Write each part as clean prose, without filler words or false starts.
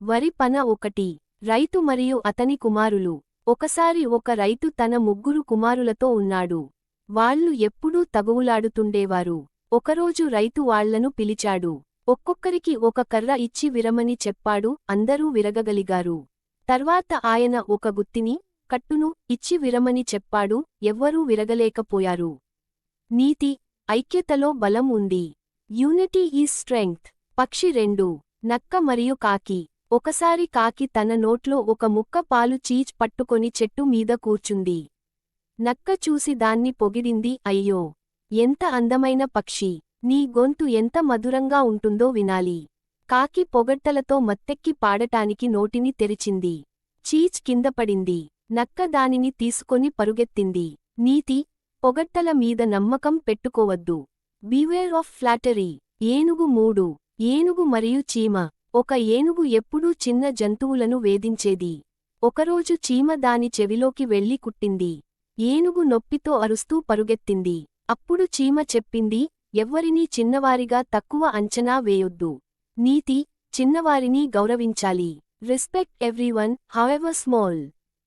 వరి పన ఒకటి. రైతు మరియు అతని కుమారులు. ఒకసారి ఒక రైతు తన ముగ్గురు కుమారులతో ఉన్నాడు. వాళ్ళు ఎప్పుడూ తగువులాడుతుండేవారు. ఒకరోజు రైతు వాళ్లను పిలిచాడు. ఒక్కొక్కరికి ఒక కర్ర ఇచ్చి విరమని చెప్పాడు. అందరూ విరగగలిగారు. తర్వాత ఆయన ఒక గుత్తిని, కట్టును ఇచ్చి విరమని చెప్పాడు. ఎవ్వరూ విరగలేకపోయారు. నీతి: ఐక్యతలో బలం ఉంది. Unity is strength. పక్షి 2. నక్క మరియు కాకి. ఒకసారి కాకి తన నోట్లో ఒక ముక్క పాలు చీజ్ పట్టుకొని చెట్టు మీద కూర్చుంది. నక్క చూసి దాన్ని పొగిడింది. అయ్యో, ఎంత అందమైన పక్షి! నీ గొంతు ఎంత మధురంగా ఉంటుందో వినాలి. కాకి పొగడ్తలతో మత్తెక్కి పాడటానికి నోటిని తెరిచింది. చీజ్ కింద పడింది. నక్క దానిని తీసుకొని పరుగెత్తింది. నీతి: పొగడ్తల మీద నమ్మకం పెట్టుకోవద్దు. Beware of flattery. ఏనుగు 3. ఏనుగు మరియు చీమ. ఒక ఏనుగు ఎప్పుడూ చిన్న జంతువులను వేధించేది. ఒకరోజు చీమ దాని చెవిలోకి వెళ్లి కుట్టింది. ఏనుగు నొప్పితో అరుస్తూ పరుగెత్తింది. అప్పుడు చీమ చెప్పింది, ఎవ్వరినీ చిన్నవారిగా తక్కువ అంచనా వేయొద్దు. నీతి: చిన్నవారిని గౌరవించాలి. Respect everyone, however small.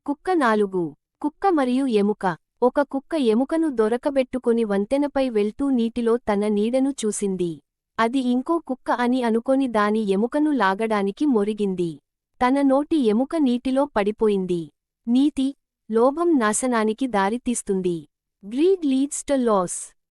కుక్క 4. కుక్క మరియు ఎముక. ఒక కుక్క ఎముకను దొరకబెట్టుకొని వంతెనపై వెళ్తూ నీటిలో తన నీడను చూసింది. అది ఇంకో కుక్క అని అనుకొని దాని ఎముకను లాగడానికి మొరిగింది. తన నోటి ఎముక నీటిలో పడిపోయింది. నీతి: లోభం నాశనానికి దారితీస్తుంది. Greed leads to loss.